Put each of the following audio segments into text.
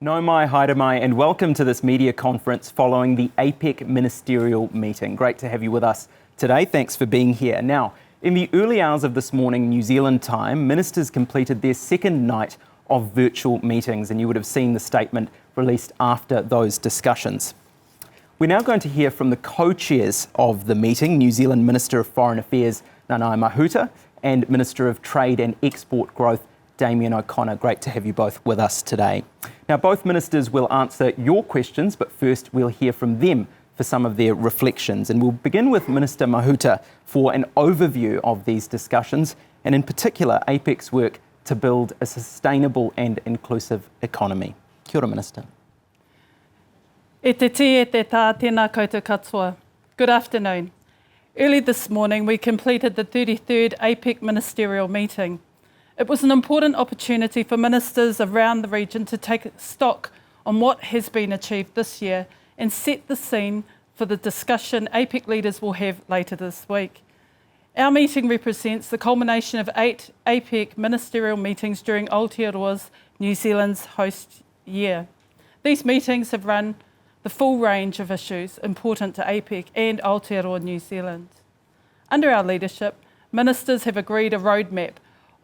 No mai, haere mai, and welcome to this media conference following the APEC Ministerial meeting. Great to have you with us today. Thanks for being here. Now, in the early hours of this morning, New Zealand time, ministers completed their second night of virtual meetings, and you would have seen the statement released after those discussions. We're now going to hear from the co-chairs of the meeting, New Zealand Minister of Foreign Affairs, Nanaia Mahuta, and Minister of Trade and Export Growth, Damien O'Connor. Great to have you both with us today. Now, both ministers will answer your questions, but first we'll hear from them for some of their reflections. And we'll begin with Minister Mahuta for an overview of these discussions, and in particular, APEC's work to build a sustainable and inclusive economy. Kia ora, Minister. E te ti e te tā, tēnā koutou katoa. Good afternoon. Early this morning, we completed the 33rd APEC Ministerial meeting. It was an important opportunity for ministers around the region to take stock on what has been achieved this year and set the scene for the discussion APEC leaders will have later this week. Our meeting represents the culmination of 8 APEC ministerial meetings during Aotearoa's New Zealand's host year. These meetings have run the full range of issues important to APEC and Aotearoa New Zealand. Under our leadership, ministers have agreed a roadmap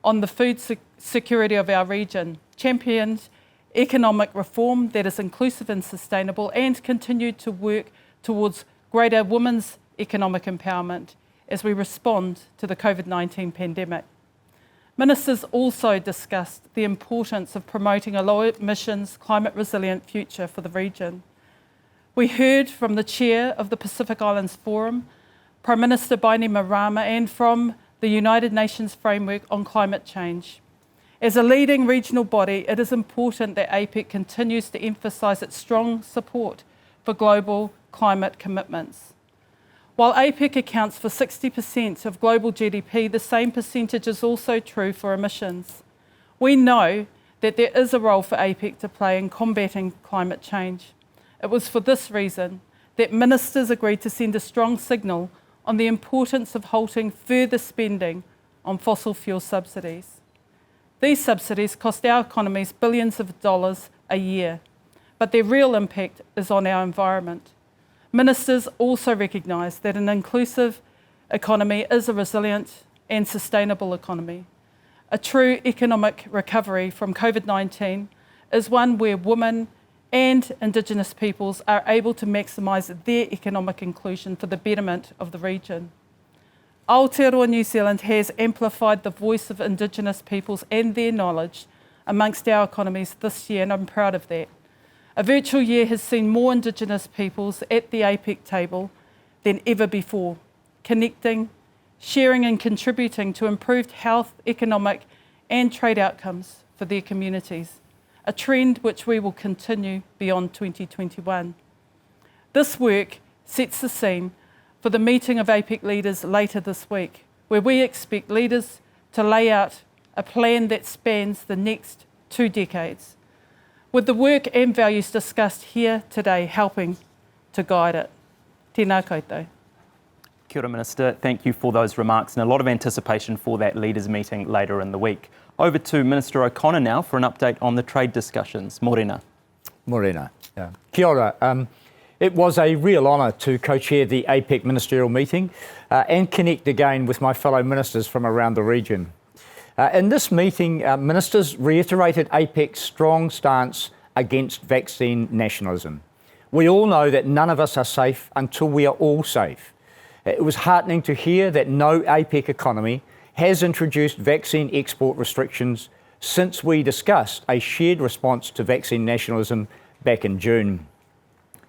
on the food security of our region, championed economic reform that is inclusive and sustainable, and continued to work towards greater women's economic empowerment as we respond to the COVID-19 pandemic. Ministers also discussed the importance of promoting a low-emissions, climate-resilient future for the region. We heard from the chair of the Pacific Islands Forum, Prime Minister Bainimarama, and from the United Nations Framework on Climate Change. As a leading regional body, it is important that APEC continues to emphasise its strong support for global climate commitments. While APEC accounts for 60% of global GDP, the same percentage is also true for emissions. We know that there is a role for APEC to play in combating climate change. It was for this reason that ministers agreed to send a strong signal on the importance of halting further spending on fossil fuel subsidies. These subsidies cost our economies billions of dollars a year, but their real impact is on our environment. Ministers also recognise that an inclusive economy is a resilient and sustainable economy. A true economic recovery from COVID-19 is one where women and indigenous peoples are able to maximise their economic inclusion for the betterment of the region. Aotearoa New Zealand has amplified the voice of indigenous peoples and their knowledge amongst our economies this year, and I'm proud of that. A virtual year has seen more indigenous peoples at the APEC table than ever before, connecting, sharing and contributing to improved health, economic and trade outcomes for their communities, a trend which we will continue beyond 2021. This work sets the scene for the meeting of APEC leaders later this week, where we expect leaders to lay out a plan that spans the next 2 decades, with the work and values discussed here today helping to guide it. Tēnā koutou. Kia ora, Minister. Thank you for those remarks, and a lot of anticipation for that leaders' meeting later in the week. Over to Minister O'Connor now for an update on the trade discussions. Morena. Morena. Yeah. Kia ora. It was a real honour to co-chair the APEC Ministerial meeting and connect again with my fellow ministers from around the region. In this meeting, ministers reiterated APEC's strong stance against vaccine nationalism. We all know that none of us are safe until we are all safe. It was heartening to hear that no APEC economy has introduced vaccine export restrictions since we discussed a shared response to vaccine nationalism back in June.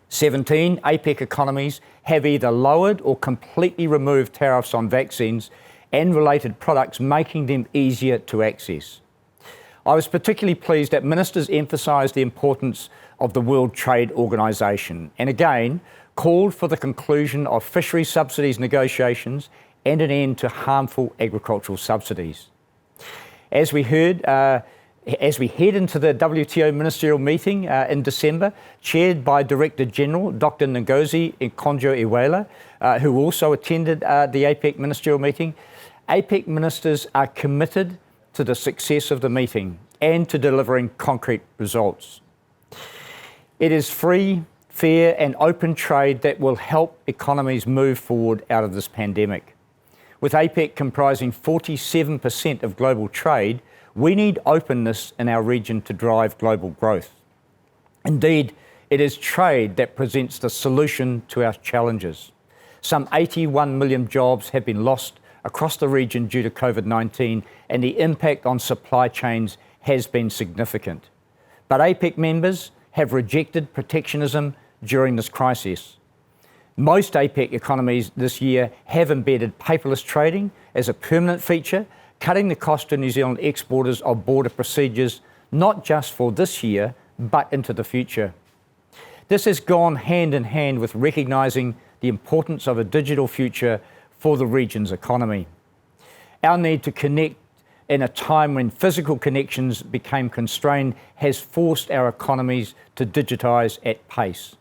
17 APEC economies have either lowered or completely removed tariffs on vaccines and related products, making them easier to access. I was particularly pleased that ministers emphasised the importance of the World Trade Organisation and again called for the conclusion of fisheries subsidies negotiations and an end to harmful agricultural subsidies. As we heard, as we head into the WTO ministerial meeting in December, chaired by Director General Dr. Ngozi Okonjo-Iweala, who also attended the APEC ministerial meeting, APEC ministers are committed to the success of the meeting and to delivering concrete results. It is free, fair and open trade that will help economies move forward out of this pandemic. With APEC comprising 47% of global trade, we need openness in our region to drive global growth. Indeed, it is trade that presents the solution to our challenges. Some 81 million jobs have been lost across the region due to COVID-19, and the impact on supply chains has been significant. But APEC members have rejected protectionism during this crisis. Most APEC economies this year have embedded paperless trading as a permanent feature, cutting the cost to New Zealand exporters of border procedures, not just for this year, but into the future. This has gone hand in hand with recognising the importance of a digital future for the region's economy. Our need to connect in a time when physical connections became constrained has forced our economies to digitise at pace.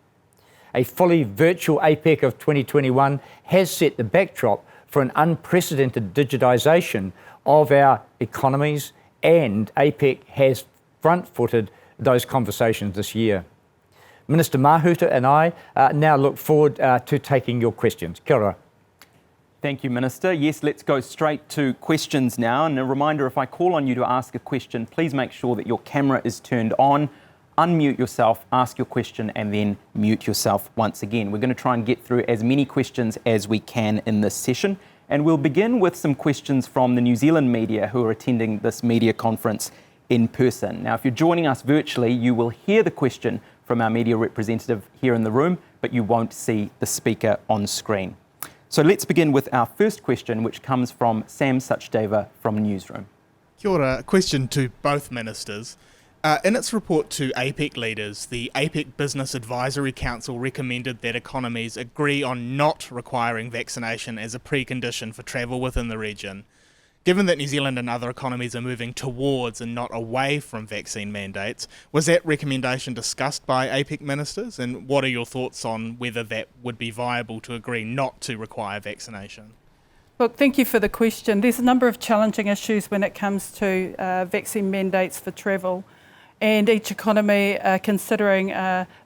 A fully virtual APEC of 2021 has set the backdrop for an unprecedented digitisation of our economies, and APEC has front-footed those conversations this year. Minister Mahuta and I now look forward to taking your questions. Kia ora. Thank you, Minister. Yes, let's go straight to questions now. And a reminder, if I call on you to ask a question, please make sure that your camera is turned on, unmute yourself, ask your question, and then mute yourself once again. We're going to try and get through as many questions as we can in this session. And we'll begin with some questions from the New Zealand media who are attending this media conference in person. Now, if you're joining us virtually, you will hear the question from our media representative here in the room, but you won't see the speaker on screen. So let's begin with our first question, which comes from Sam Sachdeva from Newsroom. Kia ora. A question to both ministers. In its report to APEC leaders, the APEC Business Advisory Council recommended that economies agree on not requiring vaccination as a precondition for travel within the region. Given that New Zealand and other economies are moving towards and not away from vaccine mandates, was that recommendation discussed by APEC ministers? And what are your thoughts on whether that would be viable to agree not to require vaccination? Look, thank you for the question. There's a number of challenging issues when it comes to vaccine mandates for travel, and each economy considering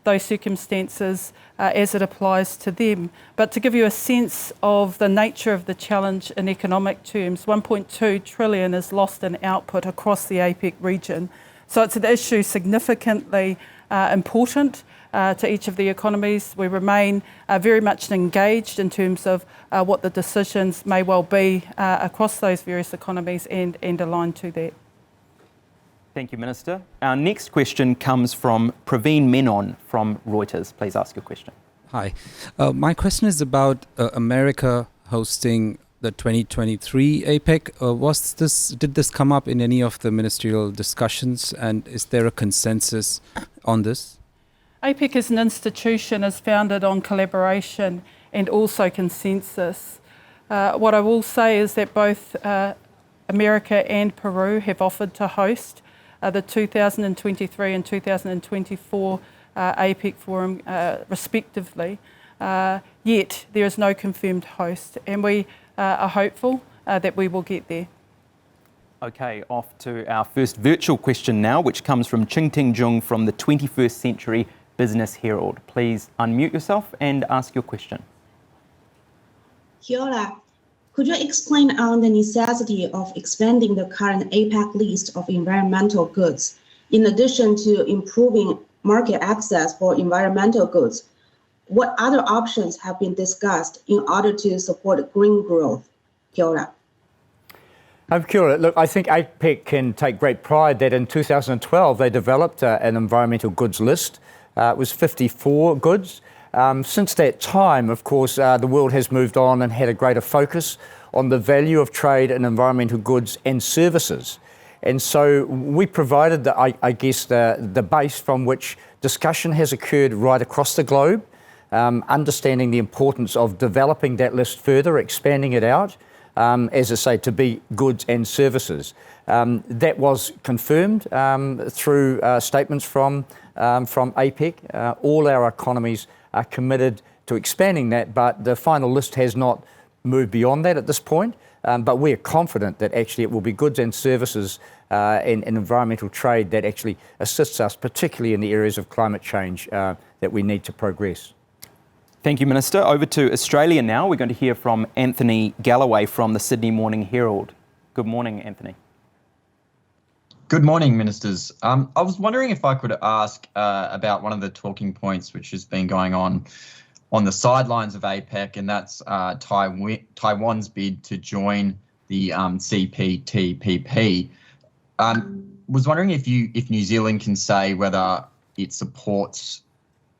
those circumstances as it applies to them. But to give you a sense of the nature of the challenge in economic terms, 1.2 trillion is lost in output across the APEC region. So it's an issue significantly important to each of the economies. We remain very much engaged in terms of what the decisions may well be across those various economies and aligned to that. Thank you, Minister. Our next question comes from Praveen Menon from Reuters. Please ask your question. Hi. My question is about America hosting the 2023 APEC. Did this come up in any of the ministerial discussions, and is there a consensus on this? APEC as an institution is founded on collaboration and also consensus. What I will say is that both America and Peru have offered to host the 2023 and 2024 APEC Forum respectively, yet there is no confirmed host, and we are hopeful that we will get there. Okay, off to our first virtual question now, which comes from Qingting Zheng from the 21st Century Business Herald. Please unmute yourself and ask your question. Kia ora. Could you explain on the necessity of expanding the current APEC list of environmental goods, in addition to improving market access for environmental goods? What other options have been discussed in order to support green growth? Kia ora. Kia ora. Look, I think APEC can take great pride that in 2012 they developed an environmental goods list. It was 54 goods. Since that time, of course, the world has moved on and had a greater focus on the value of trade in environmental goods and services. And so we provided, the base from which discussion has occurred right across the globe, understanding the importance of developing that list further, expanding it out, as I say, to be goods and services. That was confirmed through statements from APEC. All our economies are committed to expanding that, but the final list has not moved beyond that at this point. but we're confident that actually it will be goods and services and environmental trade that actually assists us, particularly in the areas of climate change that we need to progress. Thank you, Minister. Over to Australia now. We're going to hear from Anthony Galloway from the Sydney Morning Herald. Good morning, Anthony. Good morning, Ministers. I was wondering if I could ask about one of the talking points which has been going on the sidelines of APEC, and that's Taiwan's bid to join the CPTPP. Was wondering if New Zealand can say whether it supports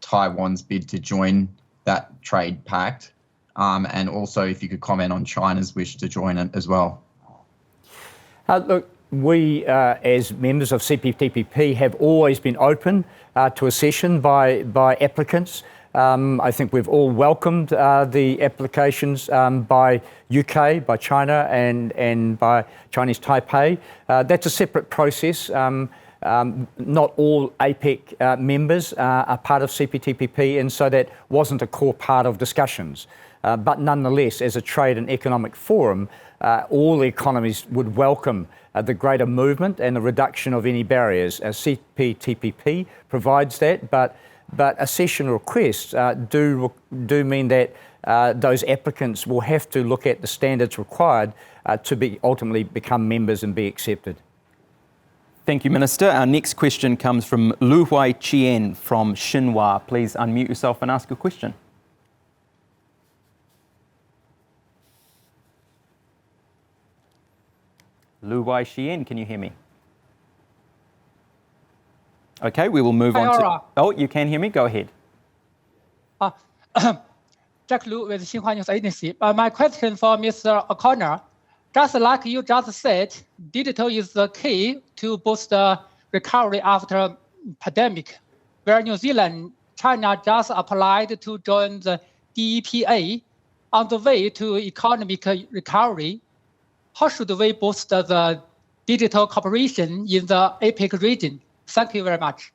Taiwan's bid to join that trade pact, and also if you could comment on China's wish to join it as well. Look, we as members of CPTPP have always been open to accession by applicants. I think we've all welcomed the applications by UK, by China and by Chinese Taipei. That's a separate process. Not all APEC members are part of CPTPP, and so that wasn't a core part of discussions. But nonetheless, as a trade and economic forum, all the economies would welcome the greater movement and the reduction of any barriers. CPTPP provides that, but accession requests do mean that those applicants will have to look at the standards required to ultimately become members and be accepted. Thank you, Minister. Our next question comes from Huaiqian from Xinhua. Please unmute yourself and ask your question. Huaiqian, can you hear me? Okay, we will move on to... Oh, you can hear me? Go ahead. Jack Lu with Xinhua News Agency. My question for Mr. O'Connor. Just like you just said, digital is the key to boost the recovery after pandemic, where New Zealand, China just applied to join the DEPA on the way to economic recovery. How should we boost the digital cooperation in the APEC region? Thank you very much.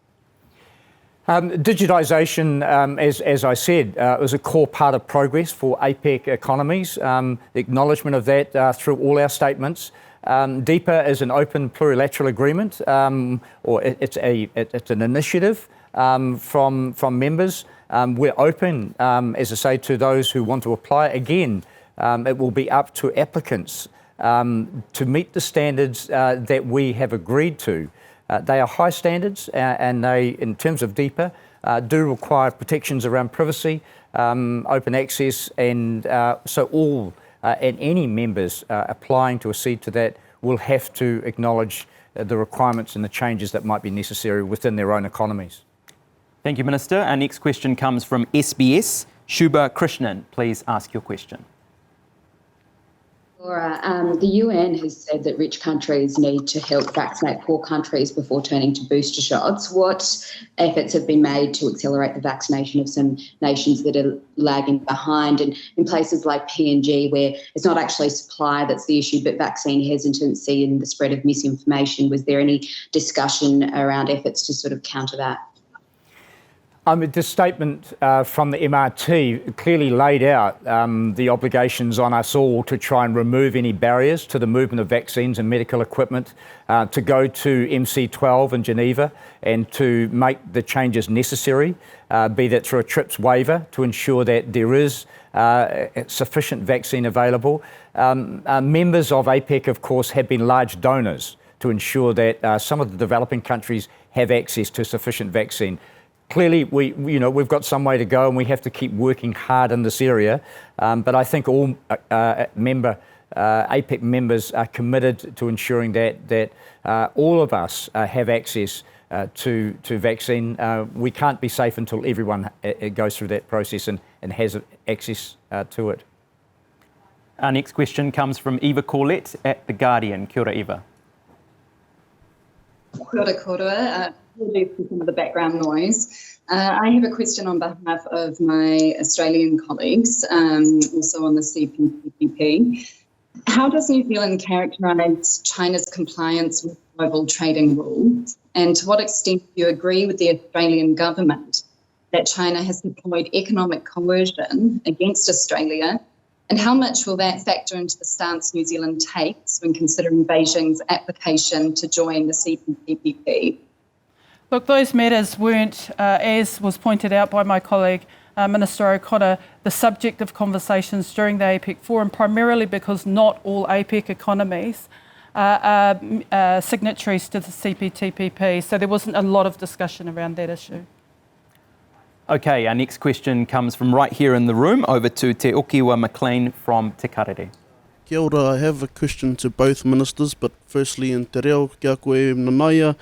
Digitisation, as I said, was a core part of progress for APEC economies. The acknowledgement of that through all our statements. DEPA is an open plurilateral agreement, or it's an initiative from members. We're open, as I say, to those who want to apply. Again, it will be up to applicants to meet the standards that we have agreed to. They are high standards, and they, in terms of DEPA, do require protections around privacy, open access, and so all and any members applying to accede to that will have to acknowledge the requirements and the changes that might be necessary within their own economies. Thank you, Minister. Our next question comes from SBS. Shuba Krishnan, please ask your question. The UN has said that rich countries need to help vaccinate poor countries before turning to booster shots. What efforts have been made to accelerate the vaccination of some nations that are lagging behind? And in places like PNG, where it's not actually supply that's the issue, but vaccine hesitancy and the spread of misinformation, was there any discussion around efforts to sort of counter that? The statement from the MRT clearly laid out the obligations on us all to try and remove any barriers to the movement of vaccines and medical equipment, to go to MC12 in Geneva and to make the changes necessary, be that through a TRIPS waiver to ensure that there is sufficient vaccine available. Members of APEC, of course, have been large donors to ensure that some of the developing countries have access to sufficient vaccine. Clearly, we've got some way to go, and we have to keep working hard in this area. But I think all APEC members are committed to ensuring that all of us have access to vaccine. We can't be safe until everyone goes through that process and has access to it. Our next question comes from Eva Corlett at The Guardian. Kia ora, Eva. Kia ora. Apologies for some of the background noise. I have a question on behalf of my Australian colleagues, also on the CPTPP. How does New Zealand characterise China's compliance with global trading rules? And to what extent do you agree with the Australian government that China has deployed economic coercion against Australia And how much will that factor into the stance New Zealand takes when considering Beijing's application to join the CPTPP? Look, those matters weren't, as was pointed out by my colleague, Minister O'Connor, the subject of conversations during the APEC Forum, primarily because not all APEC economies are signatories to the CPTPP, so there wasn't a lot of discussion around that issue. Okay, our next question comes from right here in the room, over to Te Okiwa Mclean from Te Karere. Kia ora, I have a question to both ministers, but firstly in te reo kia koe Nanaia.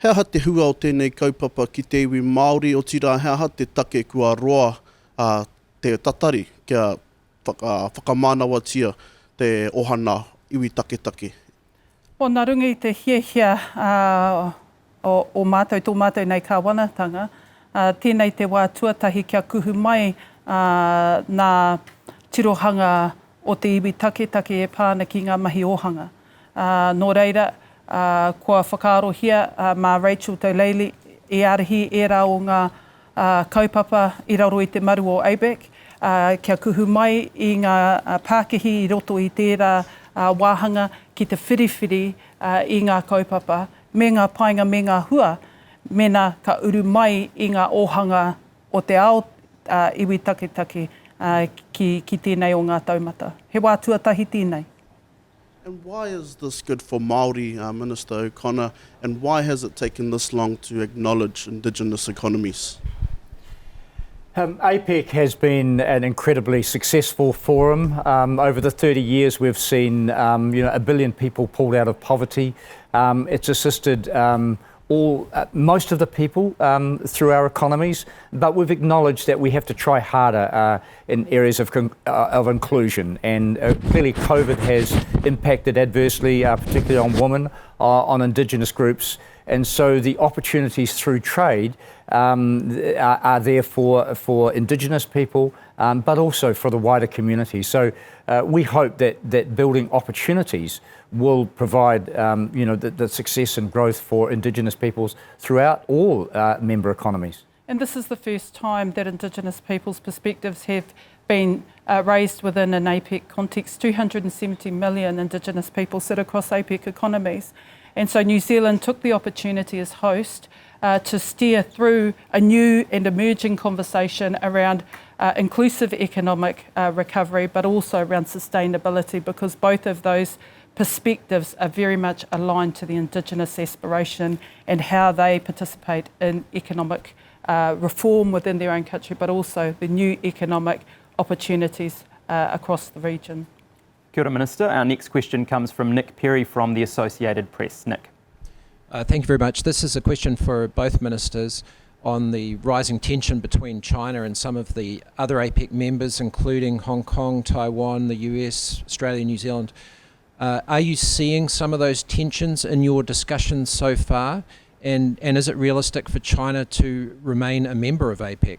Hea te hua o tēnei kaupapa ki te iwi Māori o tira, hea te take kua roa te tatari kia whakamānawa tia te ohana iwi take. O nā rungi te hiahia o mātou, tō mātou nei ka wanatanga, tēnei te wā tuatahi kia kuhu mai nā tirohanga o te iwi take e pāna ki ngā mahi ohanga. Nō reira, kua whakaarohia mā Rachel Tauleili e arahi e rā o ngā kaupapa i raro i te maru o APEC, kia kuhu mai i ngā Pākehi i roto i tērā wāhanga ki te whiriwhiri i ngā kaupapa, me ngā painga me ngā hua, mena ka uru mai i ngā ohanga o te ao iwi take ki tēnei o ngā taumata. He wā tuatahi tēnei. And why is this good for Māori, Minister O'Connor, and why has it taken this long to acknowledge indigenous economies? APEC has been an incredibly successful forum. Over the 30 years, we've seen 1 billion people pulled out of poverty. It's assisted most of the people through our economies, but we've acknowledged that we have to try harder in areas of inclusion. And clearly COVID has impacted adversely, particularly on women, on Indigenous groups. And so the opportunities through trade are there for Indigenous people, but also for the wider community. So we hope that building opportunities will provide the success and growth for Indigenous peoples throughout all member economies. And this is the first time that Indigenous people's perspectives have been raised within an APEC context. 270 million Indigenous people sit across APEC economies. And so New Zealand took the opportunity as host to steer through a new and emerging conversation around inclusive economic recovery, but also around sustainability, because both of those perspectives are very much aligned to the Indigenous aspiration and how they participate in economic reform within their own country, but also the new economic opportunities across the region. Kia ora, Minister. Our next question comes from Nick Perry from the Associated Press. Nick. Thank you very much. This is a question for both ministers on the rising tension between China and some of the other APEC members, including Hong Kong, Taiwan, the US, Australia, New Zealand. Are you seeing some of those tensions in your discussions so far? And is it realistic for China to remain a member of APEC?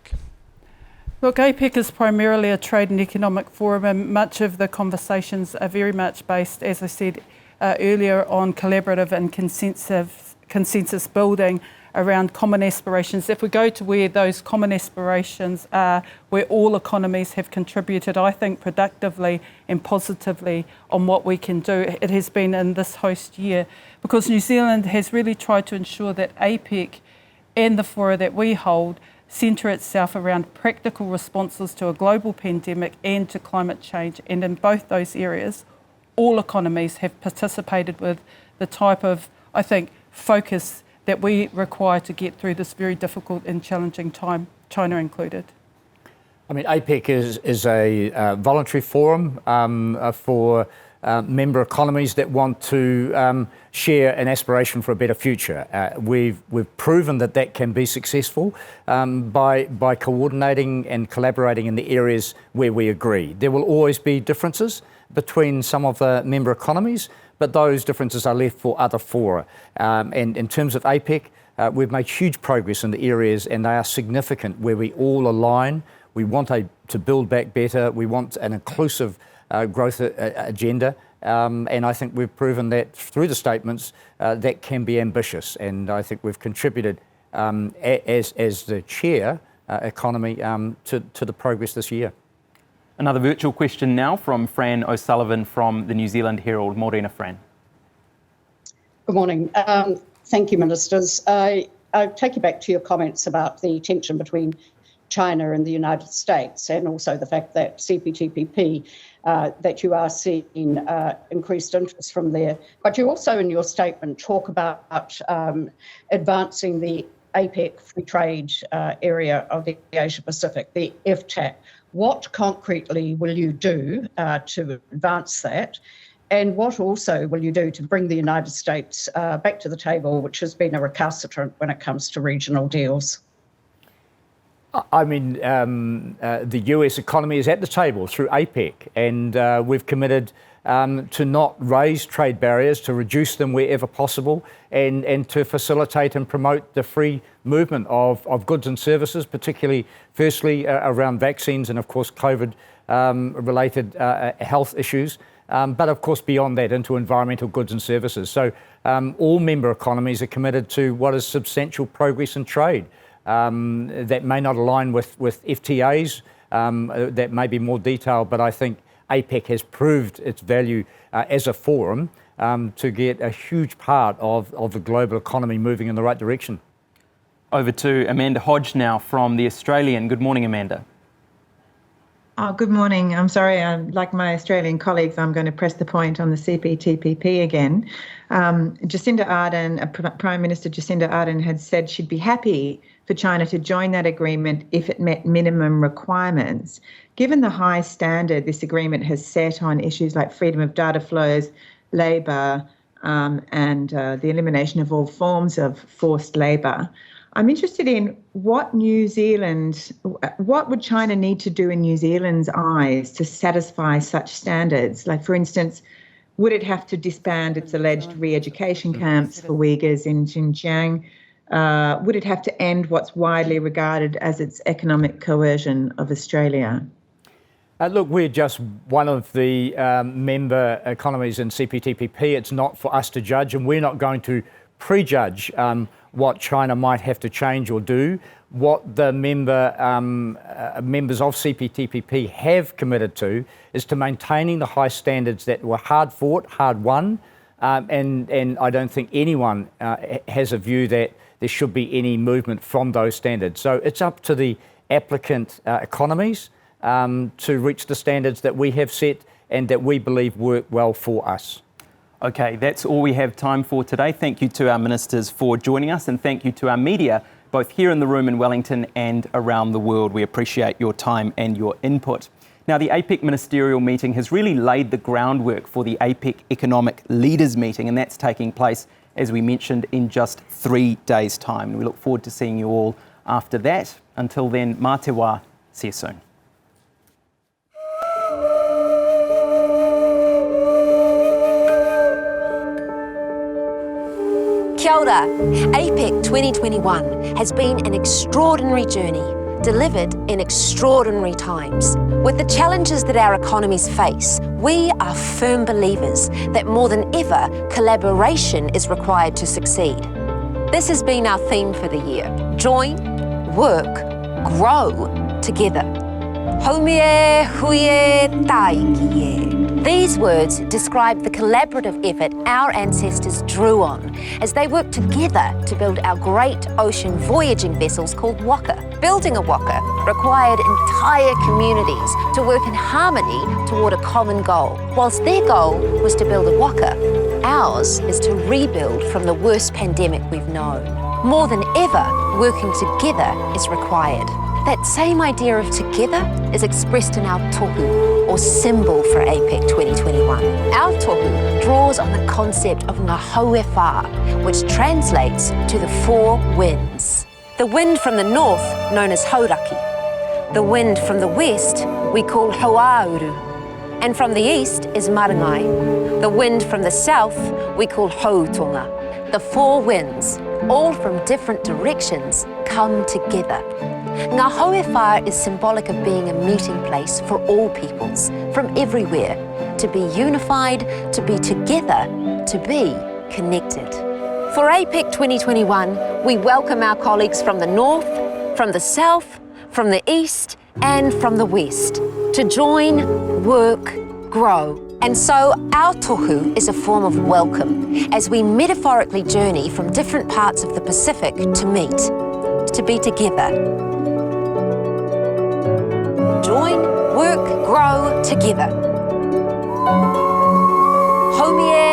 Look, APEC is primarily a trade and economic forum, and much of the conversations are very much based, as I said earlier, on collaborative and consensus building around common aspirations. If we go to where those common aspirations are, where all economies have contributed, I think, productively and positively on what we can do, it has been in this host year, because New Zealand has really tried to ensure that APEC and the fora that we hold centre itself around practical responses to a global pandemic and to climate change. And in both those areas, all economies have participated with the type of, I think, focus that we require to get through this very difficult and challenging time, China included. I mean, APEC is a voluntary forum for member economies that want to share an aspiration for a better future. We've proven that can be successful by coordinating and collaborating in the areas where we agree. There will always be differences between some of the member economies, but those differences are left for other fora. And in terms of APEC, we've made huge progress in the areas, and they are significant, where we all align. We want to build back better. We want an inclusive growth agenda. And I think we've proven that through the statements that can be ambitious. And I think we've contributed as the chair economy to the progress this year. Another virtual question now from Fran O'Sullivan from the New Zealand Herald. Morena, Fran. Good morning. Thank you, Ministers. I take you back to your comments about the tension between China and the United States, and also the fact that CPTPP, that you are seeing increased interest from there. But you also, in your statement, talk about advancing the APEC free trade area of the Asia Pacific, the FTAP. What concretely will you do to advance that? And what also will you do to bring the United States back to the table, which has been a recalcitrant when it comes to regional deals? I mean, the US economy is at the table through APEC, and we've committed to not raise trade barriers, to reduce them wherever possible, and to facilitate and promote the free movement of goods and services, particularly, firstly, around vaccines and, of course, COVID-related health issues. But of course, beyond that, into environmental goods and services. So all member economies are committed to what is substantial progress in trade that may not align with FTAs, that may be more detailed, but I think APEC has proved its value as a forum to get a huge part of the global economy moving in the right direction. Over to Amanda Hodge now from The Australian. Good morning, Amanda. Oh, good morning. I'm sorry, like my Australian colleagues, I'm going to press the point on the CPTPP again. Jacinda Ardern, Prime Minister Jacinda Ardern had said she'd be happy for China to join that agreement if it met minimum requirements. Given the high standard this agreement has set on issues like freedom of data flows, labour, and the elimination of all forms of forced labour, I'm interested in what would China need to do in New Zealand's eyes to satisfy such standards? Like, for instance, would it have to disband its alleged re-education camps for Uyghurs in Xinjiang? Would it have to end what's widely regarded as its economic coercion of Australia? Look, we're just one of the member economies in CPTPP. It's not for us to judge, and we're not going to prejudge what China might have to change or do. What the members of CPTPP have committed to is to maintaining the high standards that were hard fought, hard won, and I don't think anyone has a view that there should be any movement from those standards. So it's up to the applicant economies to reach the standards that we have set and that we believe work well for us. Okay, that's all we have time for today. Thank you to our ministers for joining us, and thank you to our media, both here in the room in Wellington and around the world. We appreciate your time and your input. Now, the APEC Ministerial meeting has really laid the groundwork for the APEC Economic Leaders meeting, and that's taking place, as we mentioned, in just 3 days' time. We look forward to seeing you all after that. Until then, mā te wā. See you soon. Kia ora. APEC 2021 has been an extraordinary journey, delivered in extraordinary times. With the challenges that our economies face, we are firm believers that more than ever, collaboration is required to succeed. This has been our theme for the year. Join, work, grow together. Haumie, huie, taikie. These words describe the collaborative effort our ancestors drew on as they worked together to build our great ocean voyaging vessels called waka. Building a waka required entire communities to work in harmony toward a common goal. Whilst their goal was to build a waka, ours is to rebuild from the worst pandemic we've known. More than ever, working together is required. That same idea of together is expressed in our tohu, or symbol for APEC 2021. Our tohu draws on the concept of ngā haue whā, which translates to the 4 winds. The wind from the north, known as hauraki. The wind from the west, we call hauauru. And from the east is marangai. The wind from the south, we call hautonga. The 4 winds, all from different directions, come together. Ngā haue whā is symbolic of being a meeting place for all peoples, from everywhere, to be unified, to be together, to be connected. For APEC 2021, we welcome our colleagues from the north, from the south, from the east, and from the west. to join, work, grow. And so our tohu is a form of welcome as we metaphorically journey from different parts of the Pacific to meet, to be together. Join, work, grow together. Haumie